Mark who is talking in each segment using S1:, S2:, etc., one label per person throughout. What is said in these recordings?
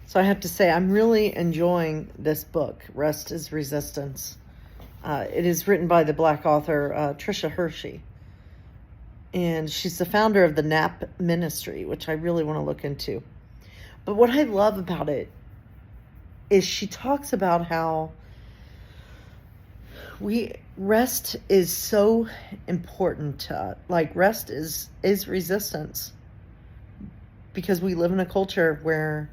S1: So I have to say, I'm really enjoying this book, Rest is Resistance. It is written by the Black author Tricia Hershey. And she's the founder of the NAP Ministry, which I really want to look into. But what I love about it is she talks about how rest is so important to us. Like, rest is resistance. Because we live in a culture where,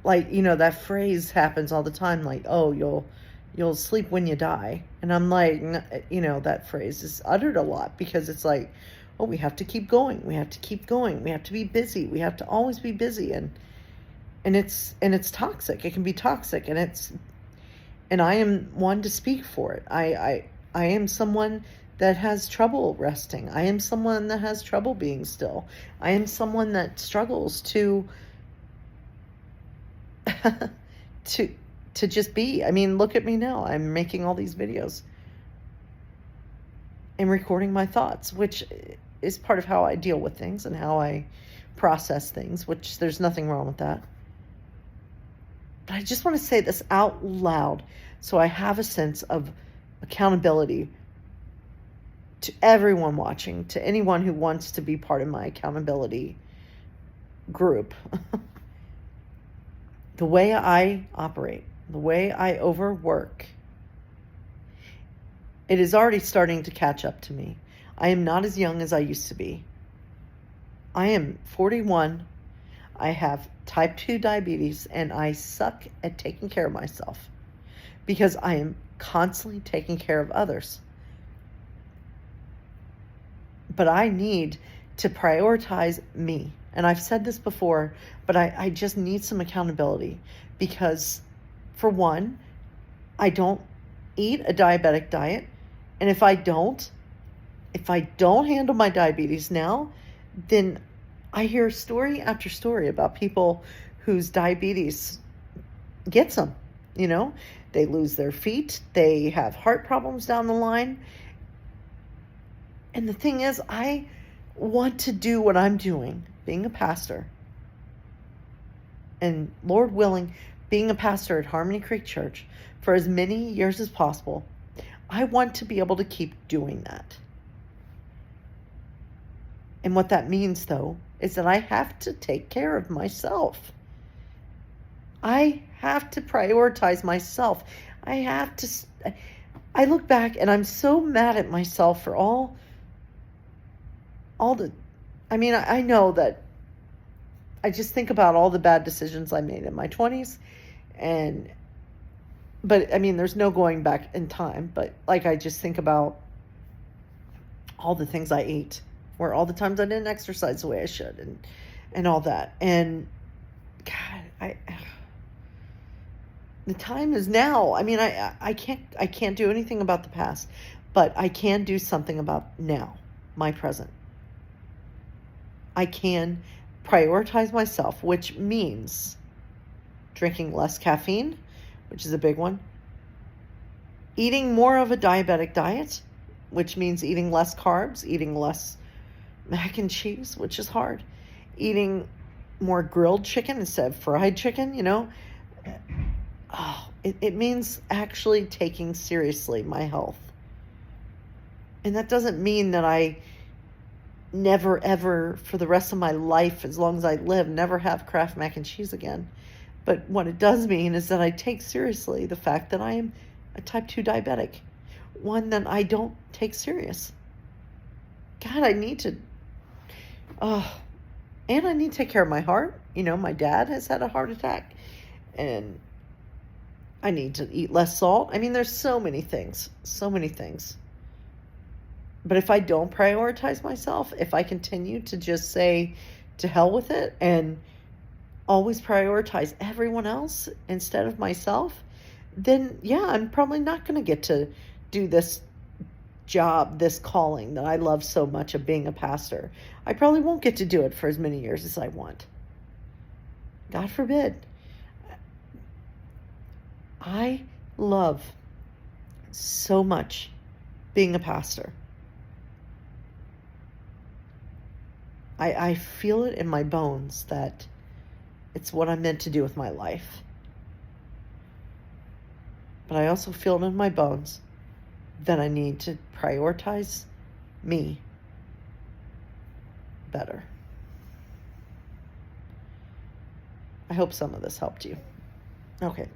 S1: like, that phrase happens all the time, like, oh, you'll sleep when you die. And I'm like, that phrase is uttered a lot because it's like, oh, we have to keep going. We have to keep going. We have to be busy. We have to always be busy. And it's toxic. It can be toxic. And I am one to speak for it. I am someone that has trouble resting. I am someone that has trouble being still. I am someone that struggles to to just be. I mean, look at me now. I'm making all these videos and recording my thoughts, which is part of how I deal with things and how I process things, which there's nothing wrong with that. But I just want to say this out loud so I have a sense of accountability to everyone watching, to anyone who wants to be part of my accountability group. The way I operate, the way I overwork, it is already starting to catch up to me. I am not as young as I used to be. I am 41. I have type 2 diabetes, and I suck at taking care of myself because I am constantly taking care of others. But I need to prioritize me. And I've said this before, but I just need some accountability because, for one, I don't eat a diabetic diet. And if I don't handle my diabetes now, then I hear story after story about people whose diabetes gets them. They lose their feet. They have heart problems down the line. And the thing is, I want to do what I'm doing, being a pastor. And Lord willing, being a pastor at Harmony Creek Church for as many years as possible. I want to be able to keep doing that. And what that means, though, is that I have to take care of myself. I have to prioritize myself. I look back and I'm so mad at myself for all the, I know that I just think about all the bad decisions I made in my 20s but there's no going back in time, but like, I just think about all the things I ate, or all the times I didn't exercise the way I should, and all that. And God, the time is now. I can't do anything about the past, but I can do something about now, my present. I can prioritize myself, which means drinking less caffeine, which is a big one. Eating more of a diabetic diet, which means eating less carbs, eating less mac and cheese, which is hard. Eating more grilled chicken instead of fried chicken, It means actually taking seriously my health. And that doesn't mean that I never, ever, for the rest of my life, as long as I live, never have Kraft mac and cheese again. But what it does mean is that I take seriously the fact that I am a type 2 diabetic, one that I don't take serious. God, I need to, and I need to take care of my heart. My dad has had a heart attack, and I need to eat less salt. There's so many things. But if I don't prioritize myself, if I continue to just say to hell with it and always prioritize everyone else instead of myself, then yeah, I'm probably not going to get to do this job, this calling that I love so much of being a pastor. I probably won't get to do it for as many years as I want. God forbid. I love so much being a pastor. I feel it in my bones that It's what I'm meant to do with my life. But I also feel it in my bones that I need to prioritize me better. I hope some of this helped you. Okay.